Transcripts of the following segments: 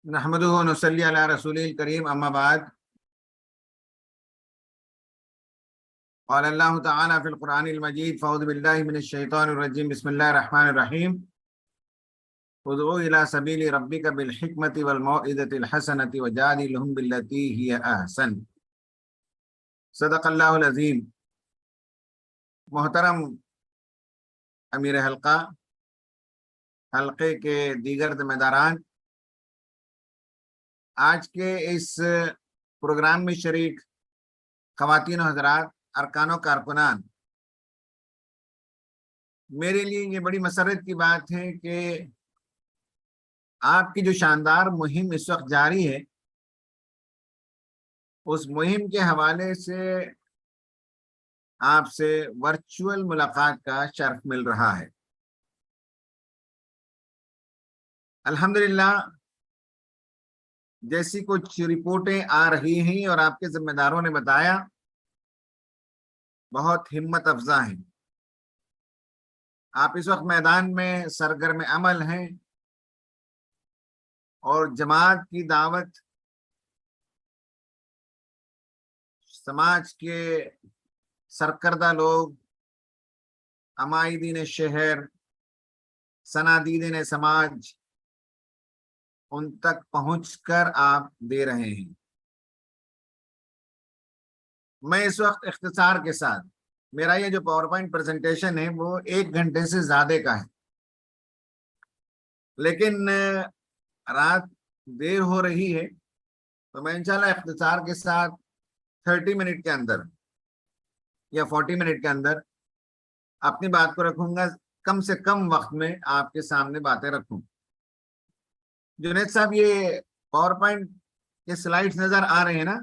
نحمدہ و نصلی علی رسول الکریم اما بعد قال اللہ تعالی فی القرآن المجید فاعوذ باللہ من الشیطان الرجیم بسم اللہ الرحمن الرحیم ادعو الی سبیل ربک بالحکمۃ والموعظۃ الحسنۃ وجادلہم باللتی ہی احسن۔ صدق اللہ العظیم۔ محترم امیر حلقہ، حلقے کے دیگر ذمہ داران، آج کے اس پروگرام میں شریک خواتین و حضرات، ارکان و کارکنان، میرے لیے یہ بڑی مسرت کی بات ہے کہ آپ کی جو شاندار مہم اس وقت جاری ہے، اس مہم کے حوالے سے آپ سے ورچوئل ملاقات کا شرف مل رہا ہے۔ الحمدللہ جیسی کچھ رپورٹیں آ رہی ہیں اور آپ کے ذمہ داروں نے بتایا، بہت ہمت افزا ہیں۔ آپ اس وقت میدان میں سرگرم عمل ہیں اور جماعت کی دعوت، سماج کے سرکردہ لوگ، عمائدین شہر، صنادیدین سماج، ان تک پہنچ کر آپ دے رہے ہیں۔ میں اس وقت اختصار کے ساتھ، میرا یہ جو پاور پوائنٹ پریزنٹیشن ہے وہ 1 گھنٹے سے زیادہ کا ہے، لیکن رات دیر ہو رہی ہے تو میں انشاءاللہ اختصار کے ساتھ 30 منٹ کے اندر یا 40 منٹ کے اندر اپنی بات کو رکھوں گا، کم سے کم وقت میں آپ کے سامنے باتیں رکھوں۔ جنید صاحب، یہ پاور پوائنٹ کے سلائیڈز نظر آ رہے ہیں نا؟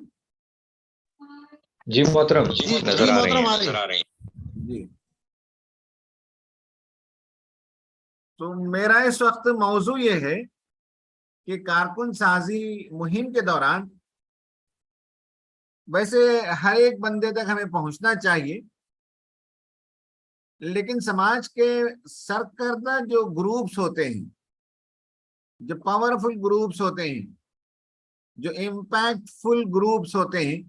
جی محترم، نظر آ رہی ہیں۔ جی، تو میرا اس وقت موضوع یہ ہے کہ کارکن سازی مہم کے دوران ویسے ہر ایک بندے تک ہمیں پہنچنا چاہیے، لیکن سماج کے سرکردہ جو گروپس ہوتے ہیں، جو پاورفل گروپس ہوتے ہیں، جو امپیکٹ فل گروپس ہوتے ہیں،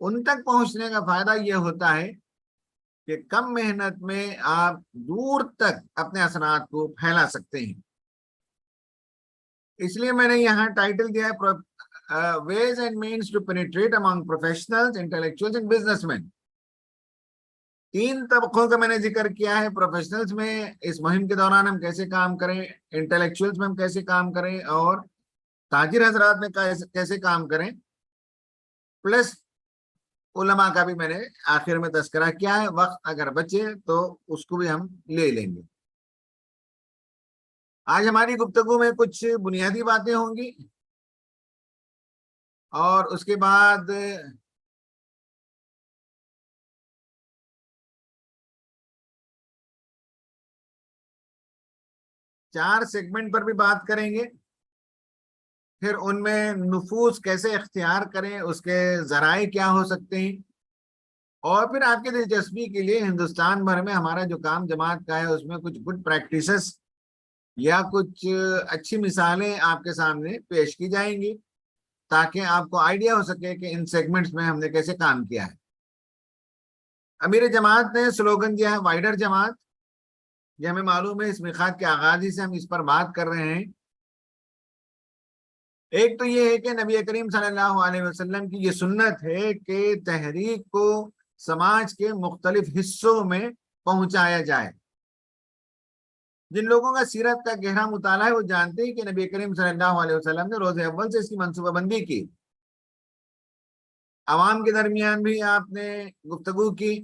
ان تک پہنچنے کا فائدہ یہ ہوتا ہے کہ کم محنت میں آپ دور تک اپنے اثرات کو پھیلا سکتے ہیں۔ اس لیے میں نے یہاں ٹائٹل دیا ہے ways and means to penetrate among professionals, intellectuals and businessmen۔ 3 طبقوں کا میں نے ذکر کیا ہے۔ پروفیشنلز میں اس مہم کے دوران ہم کیسے کام کریں، انٹلیکچوئلز میں ہم کیسے کام کریں، اور تاجر حضرات میں کیسے کام کریں، پلس علماء کا بھی میں نے آخر میں تذکرہ کیا ہے۔ وقت اگر بچے تو اس کو بھی ہم لے لیں گے۔ آج ہماری گفتگو میں کچھ بنیادی باتیں ہوں گی اور اس کے بعد چار سیگمنٹ پر بھی بات کریں گے، پھر ان میں نفوذ کیسے اختیار کریں، اس کے ذرائع کیا ہو سکتے ہیں، اور پھر آپ کی دلچسپی کے لیے ہندوستان بھر میں ہمارا جو کام جماعت کا ہے اس میں کچھ گڈ پریکٹسز یا کچھ اچھی مثالیں آپ کے سامنے پیش کی جائیں گی، تاکہ آپ کو آئیڈیا ہو سکے کہ ان سیگمنٹس میں ہم نے کیسے کام کیا ہے۔ امیر جماعت نے سلوگن دیا ہے وائڈر جماعت۔ یہ ہمیں معلوم ہے، اس میقات کے آغاز ہی سے ہم اس پر بات کر رہے ہیں۔ ایک تو یہ ہے کہ نبی کریم صلی اللہ علیہ وسلم کی یہ سنت ہے کہ تحریک کو سماج کے مختلف حصوں میں پہنچایا جائے۔ جن لوگوں کا سیرت کا گہرا مطالعہ ہے وہ جانتے ہیں کہ نبی کریم صلی اللہ علیہ وسلم نے روز اول سے اس کی منصوبہ بندی کی۔ عوام کے درمیان بھی آپ نے گفتگو کی،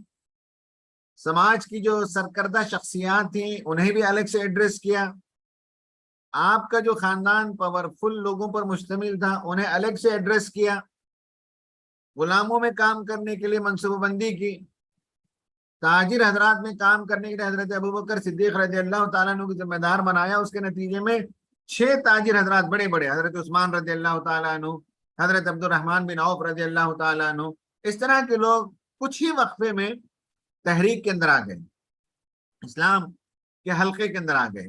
سماج کی جو سرکردہ شخصیات تھیں انہیں بھی الگ سے ایڈریس کیا، آپ کا جو خاندان پاورفل لوگوں پر مشتمل تھا انہیں الگ سے ایڈریس کیا، غلاموں میں کام کرنے کے لیے منصوبہ بندی کی، تاجر حضرات میں کام کرنے کے لیے حضرت ابوبکر صدیق رضی اللہ تعالیٰ عنہ کو ذمہ دار بنایا۔ اس کے نتیجے میں 6 تاجر حضرات بڑے بڑے، حضرت عثمان رضی اللہ تعالیٰ عنہ، حضرت عبد الرحمن بن عوف رضی اللہ تعالیٰ عنہ، اس طرح کے لوگ کچھ ہی وقفے میں تحریک کے اندر آ گئے، اسلام کے حلقے کے اندر آ گئے۔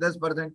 10%।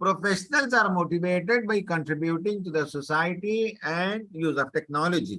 Professionals are motivated by contributing to the society and use of technology.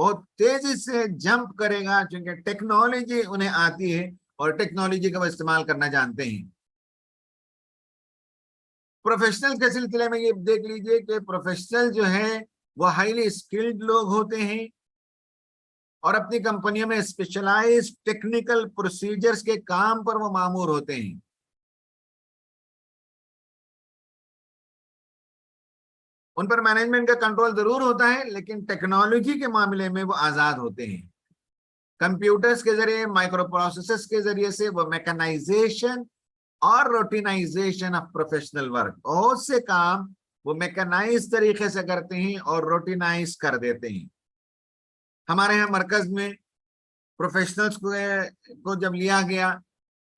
بہت تیزی سے جمپ کرے گا چونکہ ٹیکنالوجی انہیں آتی ہے اور ٹیکنالوجی کا وہ استعمال کرنا جانتے ہیں۔ پروفیشنل کے سلسلے میں یہ دیکھ لیجئے کہ پروفیشنل جو ہے وہ ہائیلی اسکلڈ لوگ ہوتے ہیں اور اپنی کمپنیوں میں اسپیشلائز ٹیکنیکل پروسیجرز کے کام پر وہ مامور ہوتے ہیں۔ ان پر مینجمنٹ کا کنٹرول ضرور ہوتا ہے لیکن ٹیکنالوجی کے معاملے میں وہ آزاد ہوتے ہیں۔ کمپیوٹرز کے ذریعے، مائکرو پروسیسرز کے ذریعے سے وہ میکنائزیشن اور روٹینائزیشن آف پروفیشنل ورک، بہت سے کام وہ میکنائز طریقے سے کرتے ہیں اور روٹینائز کر دیتے ہیں۔ ہمارے یہاں مرکز میں پروفیشنلز کو جب لیا گیا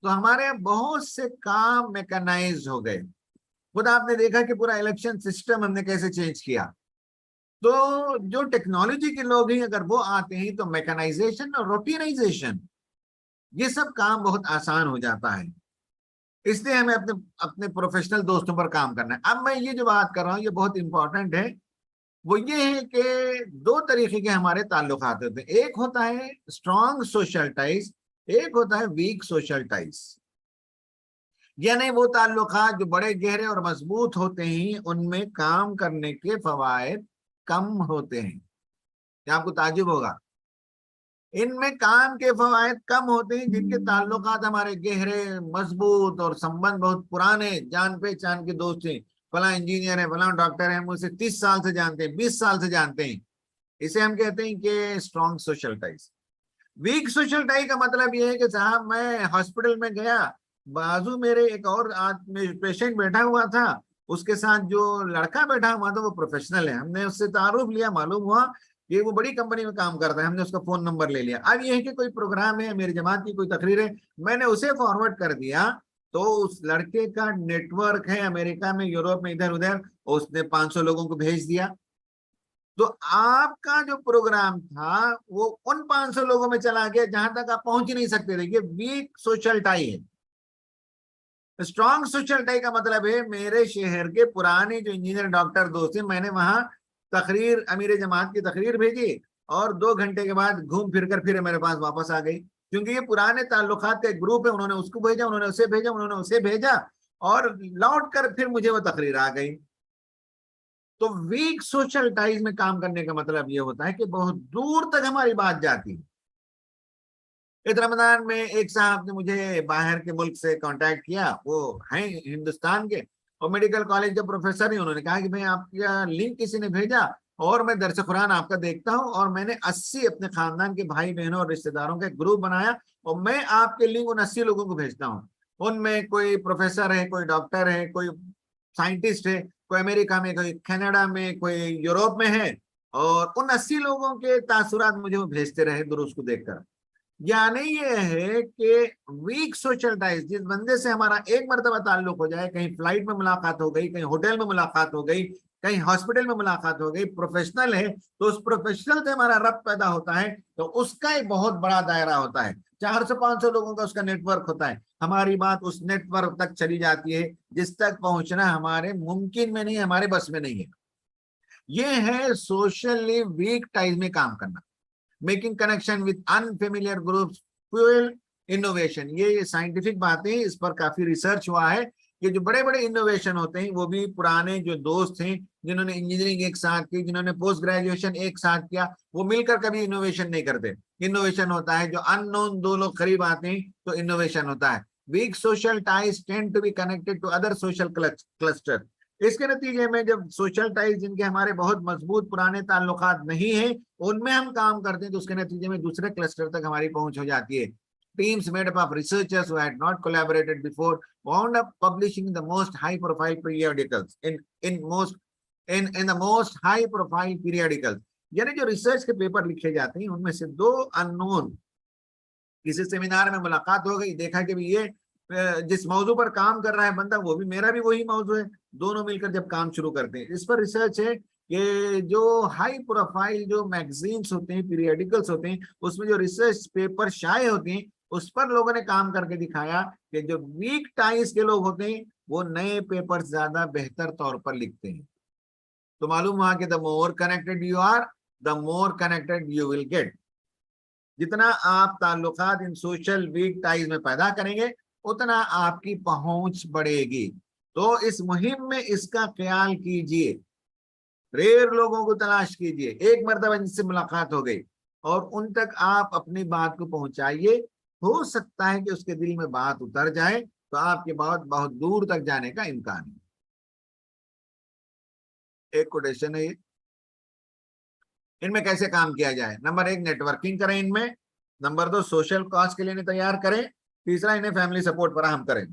تو ہمارے یہاں بہت سے کام میکنائز ہو گئے۔ خود آپ نے دیکھا کہ پورا الیکشن سسٹم ہم نے کیسے چینج کیا۔ تو جو ٹیکنالوجی کے لوگ ہیں اگر وہ آتے ہیں تو میکنائزیشن اور روٹینائزیشن یہ سب کام بہت آسان ہو جاتا ہے۔ اس لیے ہمیں اپنے پروفیشنل دوستوں پر کام کرنا ہے۔ اب میں یہ جو بات کر رہا ہوں یہ بہت امپورٹنٹ ہے، وہ یہ ہے کہ دو طریقے کے ہمارے تعلقات ہوتے ہیں، ایک ہوتا ہے اسٹرانگ سوشل ٹائز، ایک ہوتا ہے ویک سوشل ٹائز۔ یعنی وہ تعلقات جو بڑے گہرے اور مضبوط ہوتے ہیں ان میں کام کرنے کے فوائد کم ہوتے ہیں۔ یہ آپ کو تعجب ہوگا، ان میں کام کے فوائد کم ہوتے ہیں جن کے تعلقات ہمارے گہرے، مضبوط اور سمبند بہت پرانے، جان پہچان کے دوست ہیں، فلاں انجینئر ہے، فلاں ڈاکٹر ہے، ہم اسے 30 سال سے جانتے ہیں، 20 سال سے جانتے ہیں۔ اسے ہم کہتے ہیں کہ strong social ties. Weak social tie کا مطلب یہ ہے کہ صاحب میں ہاسپٹل میں گیا، بازو میرے ایک اور پیشنٹ بیٹھا ہوا تھا، اس کے ساتھ جو لڑکا بیٹھا ہوا تھا وہ پروفیشنل ہے، ہم نے اس سے تعارف لیا، معلوم ہوا کہ وہ بڑی کمپنی میں کام کرتا ہے، ہم نے اس کا فون نمبر لے لیا۔ اب یہ ہے کہ کوئی پروگرام ہے، میری جماعت کی کوئی تقریر ہے، میں نے اسے فارورڈ کر دیا تو اس لڑکے کا نیٹ ورک ہے امریکہ میں، یوروپ میں، ادھر ادھر، اس نے 500 لوگوں کو بھیج دیا۔ تو آپ کا جو پروگرام تھا وہ ان 500 لوگوں میں چلا گیا جہاں تک آپ پہنچ ہی نہیں سکتے تھے۔ یہ ویک سوشل ٹائی ہے۔ اسٹرانگ سوشل ٹائی کا مطلب ہے میرے شہر کے پرانے جو انجینئر ڈاکٹر دوست ہیں، میں نے وہاں تقریر، امیر جماعت کی تقریر بھیجی اور 2 گھنٹے کے بعد گھوم پھر کر پھر میرے پاس واپس آ گئی، کیونکہ یہ پرانے تعلقات کا ایک گروپ ہے، انہوں نے اس کو بھیجا، انہوں نے اسے بھیجا، انہوں نے اسے بھیجا اور لوٹ کر پھر مجھے وہ تقریر آ گئی۔ تو ویک سوشل ٹائز میں کام کرنے کا مطلب یہ ہوتا ہے کہ بہت دور تک ہماری بات جاتی ہے۔ اس رمضان میں ایک صاحب نے مجھے باہر کے ملک سے کانٹیکٹ کیا، وہ ہیں ہندوستان کے اور میڈیکل کالج کے پروفیسر ہیں۔ انہوں نے کہا کہ بھئی آپ کا لنک کسی نے بھیجا اور میں درس قرآن آپ کا دیکھتا ہوں اور میں نے 80 اپنے خاندان کے بھائی بہنوں اور رشتہ داروں کا ایک گروپ بنایا اور میں آپ کے لنک ان 80 لوگوں کو بھیجتا ہوں۔ ان میں کوئی پروفیسر ہے، کوئی ڈاکٹر ہے، کوئی سائنٹسٹ ہے، کوئی امریکہ میں، کوئی کینیڈا میں، کوئی یوروپ میں ہے، اور ان 80 لوگوں کے تاثرات مجھے وہ بھیجتے رہے دروس کو دیکھ کر۔ یعنی یہ ہے کہ ویک سوشل ٹائز، جس بندے سے ہمارا ایک مرتبہ تعلق ہو جائے، کہیں فلائٹ میں ملاقات ہو گئی، کہیں ہوٹل میں ملاقات ہو گئی، کہیں ہاسپٹل میں ملاقات ہو گئی، پروفیشنل ہے تو اس پروفیشنل سے ہمارا ربط پیدا ہوتا ہے، تو اس کا ایک بہت بڑا دائرہ ہوتا ہے، 400-500 لوگوں کا اس کا نیٹ ورک ہوتا ہے۔ ہماری بات اس نیٹ ورک تک چلی جاتی ہے جس تک پہنچنا ہمارے ممکن میں نہیں، ہمارے بس میں نہیں ہے۔ یہ ہے سوشلی ویک ٹائز میں کام کرنا۔ Making connection with unfamiliar groups fuel innovation, یہ سائنٹیفک باتیں، اس پر کافی ریسرچ ہوا ہے کہ جو بڑے بڑے انوویشن ہوتے ہیں وہ بھی پرانے جو دوست ہیں جنہوں نے انجینئرنگ ایک ساتھ کی، جنہوں نے پوسٹ گریجویشن ایک ساتھ کیا، وہ مل کر کبھی انوویشن نہیں کرتے۔ انوویشن ہوتا ہے جو ان نون دو لوگ قریب آتے ہیں تو انوویشن ہوتا ہے۔ Weak social ties tend to be connected to other social cluster. اس کے نتیجے میں جب سوشل ٹائز جن کے ہمارے بہت مضبوط پرانے تعلقات نہیں ہیں ان میں ہم کام کرتے ہیں تو اس کے نتیجے میں دوسرے کلسٹر تک ہماری پہنچ ہو جاتی ہے۔ Teams made up of researchers who had not collaborated before wound up publishing the most high profile periodicals in the most high profile periodicals۔ یعنی جو ریسرچ کے پیپر لکھے جاتے ہیں ان میں سے 2 ان نون کسی سیمینار میں ملاقات ہو گئی، دیکھا کہ یہ جس موضوع پر کام کر رہا ہے بندہ وہ بھی میرا بھی وہی موضوع ہے، دونوں مل کر جب کام شروع کرتے ہیں۔ اس پر ریسرچ ہے کہ جو ہائی پروفائل جو میگزینس ہوتے ہیں، پیریڈیکلز ہوتے ہیں، اس میں جو ریسرچ پیپر شائع ہوتے ہیں اس پر لوگوں نے کام کر کے دکھایا کہ جو ویک ٹائز کے لوگ ہوتے ہیں وہ نئے پیپر زیادہ بہتر طور پر لکھتے ہیں۔ تو معلوم ہوا کہ the more connected you are, the more connected you will get. جتنا آپ تعلقات ان سوشل ویک ٹائز میں پیدا کریں گے اتنا آپ کی پہنچ بڑھے گی. تو اس مہم میں اس کا خیال کیجئے. ریئر لوگوں کو تلاش کیجئے, ایک مرتبہ جن سے ملاقات ہو گئی اور ان تک آپ اپنی بات کو پہنچائیے. ہو سکتا ہے کہ اس کے دل میں بات اتر جائے تو آپ کے بہت دور تک جانے کا امکان ہے. ایک کوٹیشن ہے یہ. ان میں کیسے کام کیا جائے؟ نمبر 1 نیٹ ورکنگ کریں ان میں. نمبر 2 سوشل کاز کے لیے انہیں تیار کریں. تیسرا انہیں فیملی سپورٹ فراہم کریں.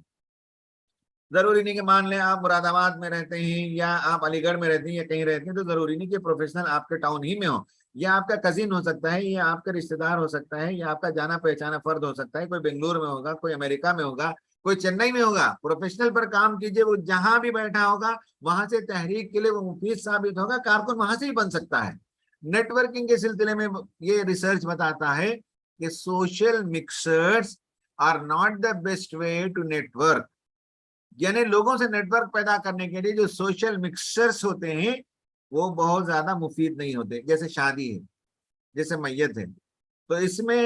ضروری نہیں کہ مان لیں آپ مراد آباد میں رہتے ہیں یا آپ علی گڑھ میں رہتے ہیں یا کہیں رہتے ہیں تو ضروری نہیں کہ پروفیشنل آپ کے ٹاؤن ہی میں ہو. یا آپ کا کزن ہو سکتا ہے, یا آپ کا رشتہ دار ہو سکتا ہے, یا آپ کا جانا پہچانا فرد ہو سکتا ہے. کوئی بنگلور میں ہوگا, کوئی امریکہ میں ہوگا, کوئی چنئی میں ہوگا. پروفیشنل پر کام کیجئے, وہ جہاں بھی بیٹھا ہوگا وہاں سے تحریک کے لیے وہ مفید ثابت ہوگا. کارکن وہاں سے ہی بن سکتا ہے. نیٹ ورکنگ کے سلسلے میں یہ ریسرچ بتاتا ہے کہ social mixers are not the best way to network. یعنی لوگوں سے نیٹ ورک پیدا کرنے کے لیے جو سوشل مکسرز ہوتے ہیں وہ بہت زیادہ مفید نہیں ہوتے. جیسے شادی ہے, جیسے میت ہے, تو اس میں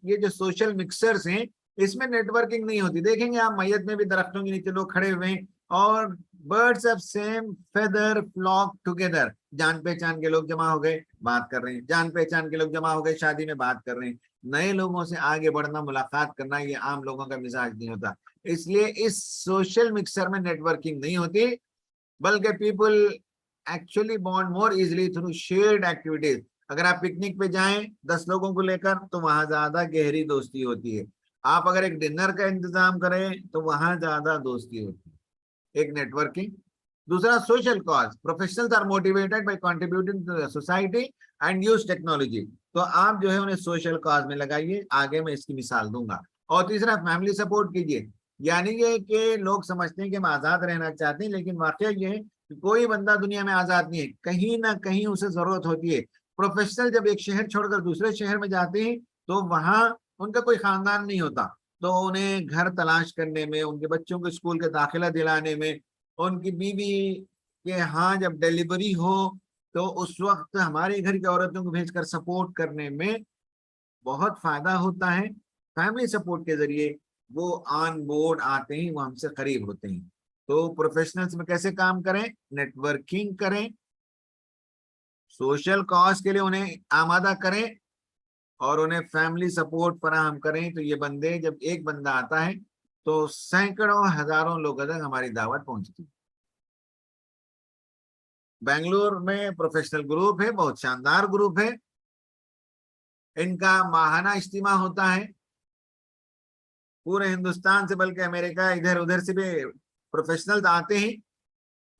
یہ جو سوشل مکسرز ہیں اس میں نیٹ ورکنگ نہیں ہوتی. دیکھیں گے آپ میت میں بھی درختوں کے نیچے لوگ کھڑے ہوئے ہیں اور birds of same feather flock together. جان پہچان کے لوگ جمع ہو گئے بات کر رہے ہیں, جان پہچان کے لوگ جمع ہو گئے شادی میں بات کر رہے ہیں. نئے لوگوں سے آگے بڑھنا, ملاقات کرنا, یہ عام لوگوں کا مزاج نہیں ہوتا. اس لیے اس سوشل مکسر میں نیٹ ورکنگ نہیں ہوتی, بلکہ پیپل ایکچولی بانڈ مور ایزلی تھرو شیئرڈ ایکٹیویٹیز. اگر آپ پکنک پہ جائیں 10 لوگوں کو لے کر تو وہاں زیادہ گہری دوستی ہوتی ہے. آپ اگر ایک ڈنر کا انتظام کریں تو وہاں زیادہ دوستی ہوتی ہے. ایک نیٹ ورکنگ. دوسرا social cause. Professionals are motivated by contributing to society and use technology. تو آپ جو ہے انہیں سوشل کاز میں لگائیے. آگے میں اس کی مثال دوں گا. اور تیسرا فیملی سپورٹ کیجیے. یعنی یہ کہ لوگ سمجھتے ہیں کہ ہم آزاد رہنا چاہتے ہیں, لیکن واقعہ یہ ہے کہ کوئی بندہ دنیا میں آزاد نہیں ہے. کہیں نہ کہیں اسے ضرورت ہوتی ہے. پروفیشنل جب ایک شہر چھوڑ کر دوسرے شہر میں جاتے ہیں تو وہاں ان کا کوئی خاندان نہیں ہوتا, تو انہیں گھر تلاش کرنے میں, ان کے بچوں کو اسکول کے داخلہ دلانے میں, ان کی بیوی کے ہاں جب ڈیلیوری ہو تو اس وقت ہمارے گھر کی عورتوں کو بھیج کر سپورٹ کرنے میں بہت فائدہ ہوتا ہے. فیملی سپورٹ کے ذریعے وہ آن بورڈ آتے ہیں, وہ ہم سے قریب ہوتے ہیں. تو پروفیشنلز میں کیسے کام کریں؟ نیٹ ورکنگ کریں, سوشل کاز کے لیے انہیں آمادہ کریں اور انہیں فیملی سپورٹ فراہم کریں. تو یہ بندے, جب ایک بندہ آتا ہے تو سینکڑوں ہزاروں لوگوں تک ہماری دعوت پہنچتی. بنگلور میں پروفیشنل گروپ ہے, بہت شاندار گروپ ہے. ان کا ماہانہ اجتماع ہوتا ہے. پورے ہندوستان سے بلکہ امریکہ ادھر ادھر سے بھی پروفیشنل آتے ہیں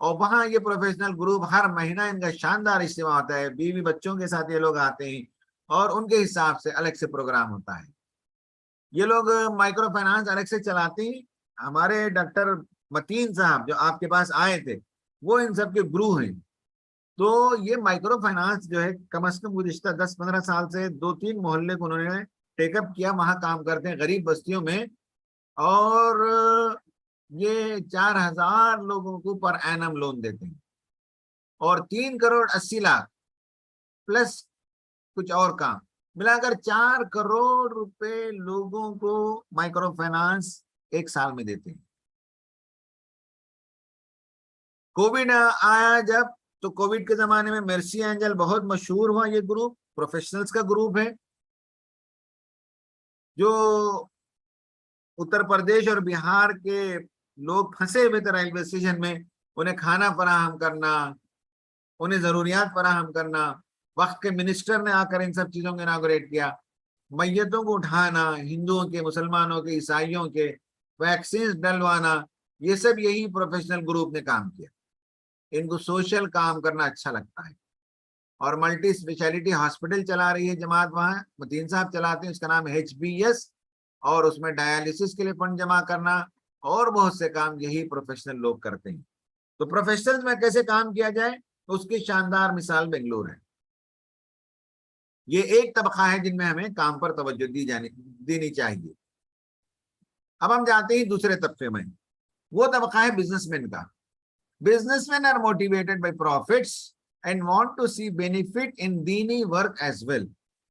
اور وہاں یہ پروفیشنل گروپ ہر مہینہ ان کا شاندار اجتماع ہوتا ہے. بیوی بچوں کے ساتھ یہ لوگ آتے ہیں اور ان کے حساب سے الگ سے پروگرام ہوتا ہے. یہ لوگ مائکرو فائنانس الگ سے چلاتے ہیں. ہمارے ڈاکٹر متین صاحب جو آپ کے پاس آئے تھے وہ ان سب کے گرو ہیں. تو یہ مائکرو فائنانس جو ہے کم از کم گزشتہ 10-15 سال سے 2-3 محلے کو انہوں نے ٹیک اپ کیا. وہاں کام کرتے ہیں غریب بستیوں میں, اور یہ 4,000 لوگوں کو پر اینم لون دیتے ہیں اور 3,80,00,000 پلس کچھ اور کام ملا کر 4 کروڑ روپے لوگوں کو مائکرو فائنانس ایک سال میں دیتے ہیں. کووڈ آیا جب, تو کووڈ کے زمانے میں مرسی اینجل بہت مشہور ہوا. یہ گروپ پروفیشنلز کا گروپ ہے جو اتر پردیش اور بہار کے لوگ پھنسے ہوئے تھے ریلوے اسٹیشن میں, انہیں کھانا فراہم کرنا, انہیں ضروریات فراہم کرنا. وقت کے منسٹر نے آ کر ان سب چیزوں کو اناگوریٹ کیا. میتوں کو اٹھانا, ہندوؤں کے, مسلمانوں کے, عیسائیوں کے, ویکسینز ڈلوانا, یہ سب یہی پروفیشنل گروپ نے کام کیا. ان کو سوشل کام کرنا اچھا لگتا ہے. اور ملٹی اسپیشلٹی ہاسپٹل چلا رہی ہے جماعت, وہاں متین صاحب چلاتے ہیں, اس کا نام HBS, اور اس میں ڈائیلسس کے لیے فنڈ جمع کرنا اور بہت سے کام یہی پروفیشنل لوگ کرتے ہیں. تو پروفیشنل میں کیسے کام کیا جائے اس کی شاندار مثال بنگلور ہے. یہ ایک طبقہ ہے جن میں ہمیں کام پر توجہ دینی چاہیے. اب ہم جاتے ہیں دوسرے طبقے میں. وہ طبقہ ہے بزنس مین کا. Businessman are motivated by profits and want to see benefit in dini work as well.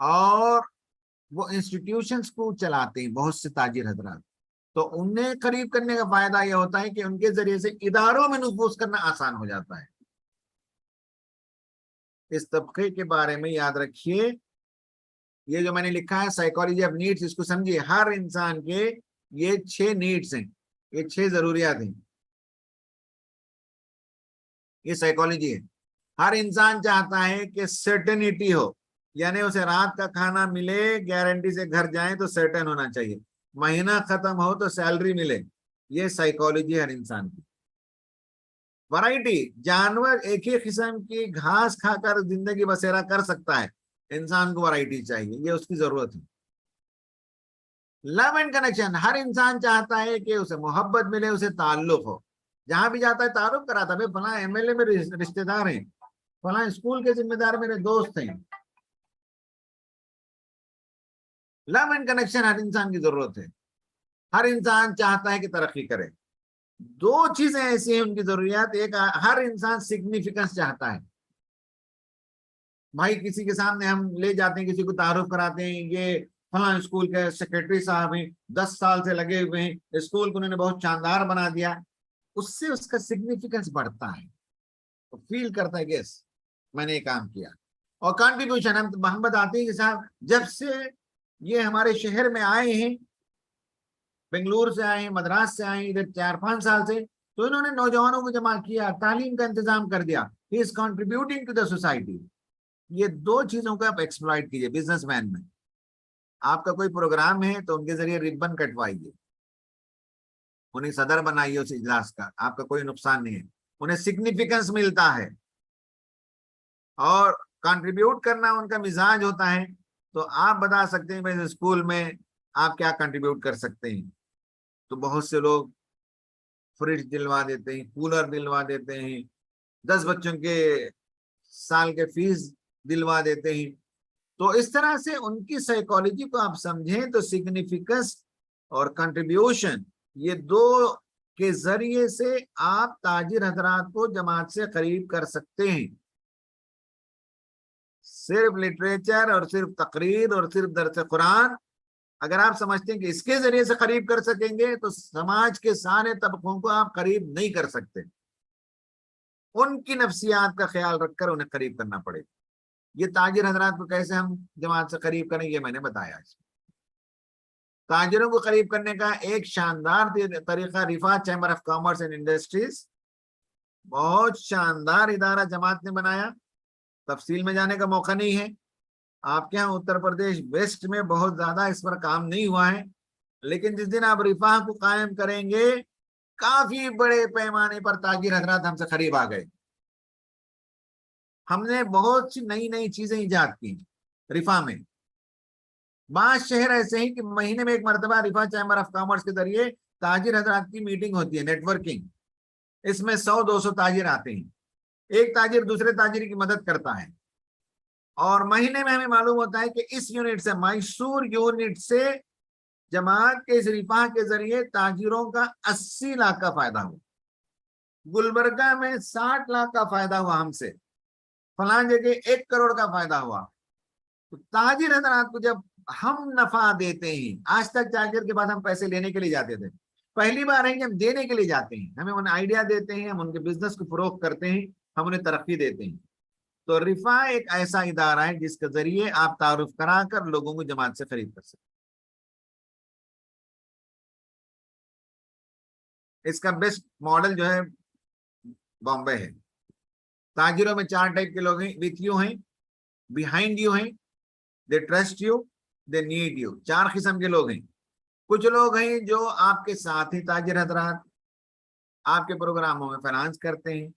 اور وہ انسٹیٹیوشنز کو چلاتے ہیں بہت سے تاجر حضرات، تو انہیں قریب کرنے کا فائدہ یہ ہوتا ہے کہ ان کے ذریعے سے اداروں میں نفوذ کرنا آسان ہو جاتا ہے۔ اس طبقے کے بارے میں یاد رکھیے، یہ جو میں نے لکھا ہے سائیکالوجی آف نیڈس، اس کو سمجھیے۔ ہر انسان کے یہ 6 نیڈس ہیں، یہ 6 ضروریات ہیں، یہ سائیکالوجی ہے۔ ہر انسان چاہتا ہے کہ سرٹنیٹی ہو، یعنی اسے رات کا کھانا ملے، گارنٹی سے گھر جائیں تو سرٹن ہونا چاہیے، مہینہ ختم ہو تو سیلری ملے، یہ سائیکالوجی ہے ہر انسان کی۔ ورائٹی، جانور ایک ہی قسم کی گھاس کھا کر زندگی بسیرا کر سکتا ہے، انسان کو ورائٹی چاہیے، یہ اس کی ضرورت ہے۔ لو اینڈ کنیکشن، ہر انسان چاہتا ہے کہ اسے محبت ملے، اسے تعلق ہو، جہاں بھی جاتا ہے تعارف کراتا ہے، فلاں ایم ایل اے میرے رشتے دار ہیں، فلاں اسکول کے ذمہ دار میرے دوست ہیں۔ لو اینڈ کنیکشن ہر انسان کی ضرورت ہے، ہر انسان چاہتا ہے کہ ترقی کرے۔ 2 چیزیں ایسی ہیں ان کی ضروریات، ایک ہر انسان سگنیفیکنس چاہتا ہے۔ بھائی کسی کے سامنے ہم لے جاتے ہیں، کسی کو تعارف کراتے ہیں، یہ فلاں اسکول کے سیکرٹری صاحب ہیں، 10 سال سے لگے ہوئے ہیں، اسکول کو انہوں نے بہت شاندار بنا دیا، اس سے اس کا سگنیفیکنس بڑھتا ہے، تو فیل کرتا ہے کہ یس میں نے یہ کام کیا۔ اور کنٹریبیوشن، ہم بتاتے ہیں کہ صاحب جب سے یہ ہمارے شہر میں آئے ہیں، بنگلور سے آئے ہیں، مدراس سے آئے ہیں، ادھر 4-5 سال سے، تو انہوں نے نوجوانوں کو جمع کیا، تعلیم کا انتظام کر دیا، he is contributing to the society۔ یہ 2 چیزوں کو آپ ایکسپلائٹ کیجئے۔ بزنس مین میں آپ کا کوئی پروگرام ہے تو ان کے ذریعے ربن کٹوائیے، انہیں صدر بنائیے اس اجلاس کا، آپ کا کوئی نقصان نہیں ہے، انہیں سگنیفیکنس ملتا ہے، اور کنٹریبیوٹ کرنا ان کا مزاج ہوتا ہے، تو آپ بتا سکتے ہیں میں اسکول میں آپ کیا کنٹریبیوٹ کر سکتے ہیں۔ تو بہت سے لوگ فریج دلوا دیتے ہیں، کولر دلوا دیتے ہیں، 10 بچوں کے سال کے فیس دلوا دیتے ہیں۔ تو اس طرح سے ان کی سائیکالوجی کو آپ سمجھیں تو سگنیفیکنس اور کنٹریبیوشن، یہ 2 کے ذریعے سے آپ تاجر حضرات کو جماعت سے قریب کر سکتے ہیں۔ صرف لٹریچر اور صرف تقریر اور صرف درس قرآن اگر آپ سمجھتے ہیں کہ اس کے ذریعے سے قریب کر سکیں گے، تو سماج کے سارے طبقوں کو آپ قریب نہیں کر سکتے، ان کی نفسیات کا خیال رکھ کر انہیں قریب کرنا پڑے گا۔ یہ تاجر حضرات کو کیسے ہم جماعت سے قریب کریں، یہ میں نے بتایا۔ تاجروں کو قریب کرنے کا ایک شاندار طریقہ رفا chamber of commerce and industries, بہت شاندار ادارہ جماعت نے بنایا، تفصیل میں جانے کا موقع نہیں ہے۔ آپ کے ہاں اتر پردیش ویسٹ میں بہت زیادہ اس پر کام نہیں ہوا ہے، لیکن جس دن آپ رفاہ کو قائم کریں گے، کافی بڑے پیمانے پر تاجر حضرات ہم سے قریب آ گئے۔ ہم نے بہت سی نئی نئی چیزیں ایجاد کی رفاہ میں۔ بعض شہر ایسے ہیں کہ مہینے میں ایک مرتبہ رفاہ چیمبر آف کامرس کے ذریعے تاجر حضرات کی میٹنگ ہوتی ہے، نیٹ ورکنگ، اس میں 100-200 تاجر آتے ہیں، ایک تاجر دوسرے تاجر کی مدد کرتا ہے، اور مہینے میں ہمیں معلوم ہوتا ہے کہ اس یونٹ سے، میسور یونٹ سے جماعت کے اس رفاہ کے ذریعے تاجروں کا 80 لاکھ کا فائدہ ہوا، گلبرگہ میں 60 لاکھ کا فائدہ ہوا، ہم سے فلاں جگہ 1 کروڑ کا فائدہ ہوا۔ تو تاجر حضرات کو جب ہم نفع دیتے ہیں، آج تک تاجر کے بعد ہم پیسے لینے کے لیے جاتے تھے، پہلی بار ہے کہ ہم دینے کے لیے جاتے ہیں، ہمیں انہیں آئیڈیا دیتے ہیں، ہم ان کے بزنس کو فروغ کرتے ہیں، ہم انہیں ترقی دیتے ہیں۔ تو رفاہ ایک ایسا ادارہ ہے جس کے ذریعے آپ تعارف کرا کر لوگوں کو جماعت سے قریب کر سکتے ہیں۔ اس کا بیسٹ ماڈل جو ہے بامبے ہے۔ تاجروں میں 4 ٹائپ کے لوگ ہیں، وتھ یو ہیں، بیہائنڈ یو ہیں، they trust you, they need you, 4 قسم کے لوگ ہیں۔ کچھ لوگ ہیں جو آپ کے ساتھ ہی تاجر حضرات، آپ کے پروگراموں میں فائنانس کرتے ہیں،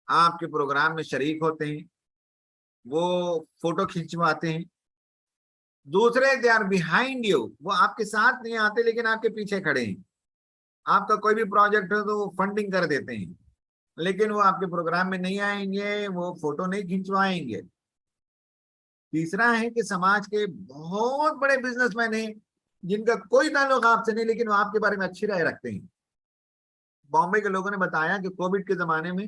آپ کے پروگرام میں شریک ہوتے ہیں، وہ فوٹو کھنچواتے ہیں۔ دوسرے دے آر بیہائنڈ یو، وہ آپ کے ساتھ نہیں آتے لیکن آپ کے پیچھے کھڑے ہیں، آپ کا کوئی بھی پروجیکٹ ہو تو وہ فنڈنگ کر دیتے ہیں، لیکن وہ آپ کے پروگرام میں نہیں آئیں گے، وہ فوٹو نہیں کھنچوائیں گے۔ تیسرا ہے کہ سماج کے بہت بڑے بزنس مین ہیں جن کا کوئی تعلق آپ سے نہیں، لیکن وہ آپ کے بارے میں اچھی رائے رکھتے ہیں۔ بامبے کے لوگوں نے بتایا کہ کووڈ کے زمانے میں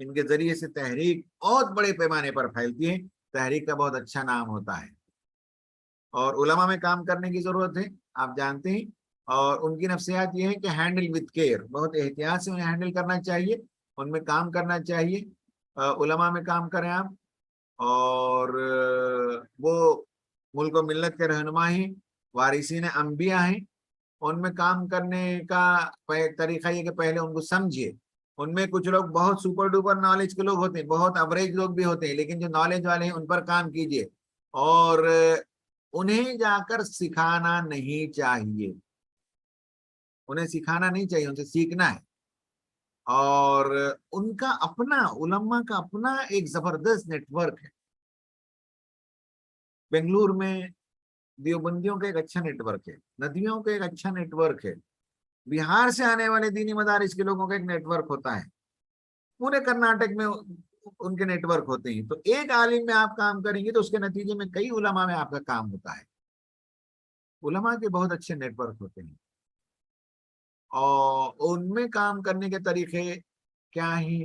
ان کے ذریعے سے تحریک بہت بڑے پیمانے پر پھیلتی ہے، تحریک کا بہت اچھا نام ہوتا ہے، اور علماء میں کام کرنے کی ضرورت ہے، آپ جانتے ہیں، اور ان کی نفسیات یہ ہے کہ ہینڈل وتھ کیئر، بہت احتیاط سے انہیں ہینڈل کرنا چاہیے، ان میں کام کرنا چاہیے، علماء میں کام کریں آپ، اور وہ ملک و ملت کے رہنما ہیں، وارثین انبیاء ہیں، ان میں کام کرنے کا طریقہ یہ کہ پہلے ان کو سمجھیے، ان میں کچھ لوگ بہت سپر ڈوپر نالج کے لوگ ہوتے ہیں، بہت ایوریج لوگ بھی ہوتے ہیں، لیکن جو نالج والے ہیں ان پر کام کیجیے، اور انہیں جا کر سکھانا نہیں چاہیے، انہیں سکھانا نہیں چاہیے، ان سے سیکھنا ہے، اور ان کا اپنا علماء کا اپنا ایک زبردست نیٹ ورک ہے، بنگلور میں دیوبندیوں کا ایک اچھا نیٹ ورک ہے، ندیوں کا ایک اچھا نیٹ ورک ہے، بہار سے آنے والے دینی مدارس کے لوگوں کا ایک نیٹ ورک ہوتا ہے، پورے کرناٹک میں ان کے نیٹ ورک ہوتے ہیں، تو ایک عالم میں آپ کام کریں گے تو اس کے نتیجے میں کئی علماء میں آپ کا کام ہوتا ہے، علماء کے بہت اچھے نیٹ ورک ہوتے ہیں، اور ان میں کام کرنے کے طریقے کیا ہیں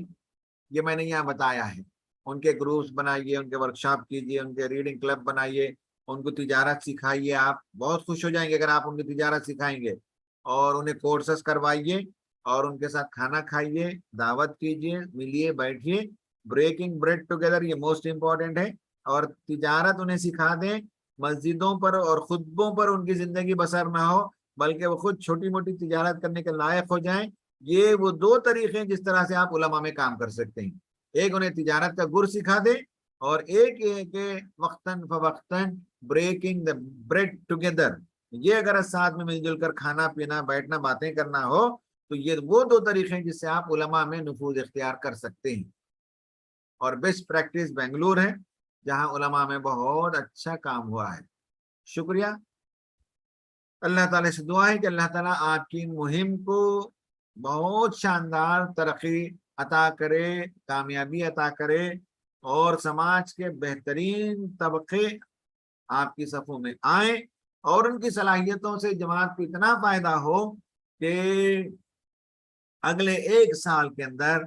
یہ میں نے یہاں بتایا ہے، ان کے گروپس بنائیے، ان کے ورکشاپ کیجیے، ان کے ریڈنگ کلب بنائیے، ان کو تجارت سکھائیے، آپ بہت خوش ہو جائیں گے اگر آپ ان کی تجارت سکھائیں گے، اور انہیں کورسز کروائیے، اور ان کے ساتھ کھانا کھائیے، دعوت کیجیے، ملیے، بیٹھیے، بریکنگ بریڈ ٹوگیدر، یہ موسٹ امپورٹنٹ ہے، اور تجارت انہیں سکھا دیں، مسجدوں پر اور خطبوں پر ان کی زندگی بسر نہ ہو، بلکہ وہ خود چھوٹی موٹی تجارت کرنے کے لائق ہو جائیں، یہ وہ دو طریقے ہیں جس طرح سے آپ علماء میں کام کر سکتے ہیں، ایک انہیں تجارت کا گر سکھا دیں، اور ایک یہ کہ وقتاً فوقتاً بریکنگ دا بریڈ ٹوگیدر، یہ اگر ساتھ میں مل جل کر کھانا پینا، بیٹھنا، باتیں کرنا ہو، تو یہ وہ دو طریقے ہیں جس سے آپ علماء میں نفوذ اختیار کر سکتے ہیں، اور بیسٹ پریکٹس بنگلور ہے جہاں علماء میں بہت اچھا کام ہوا ہے۔ شکریہ، اللہ تعالیٰ سے دعا ہے کہ اللہ تعالیٰ آپ کی مہم کو بہت شاندار ترقی عطا کرے، کامیابی عطا کرے، اور سماج کے بہترین طبقے آپ کی صفوں میں آئیں، اور ان کی صلاحیتوں سے جماعت کو اتنا فائدہ ہو کہ اگلے 1 سال کے اندر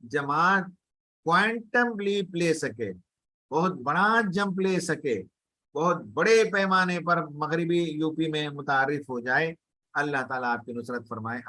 جماعت کوانٹم لیپ لے سکے، بہت بڑا جمپ لے سکے، بہت بڑے پیمانے پر مغربی یو پی میں متعارف ہو جائے۔ اللہ تعالیٰ آپ کی نصرت فرمائے۔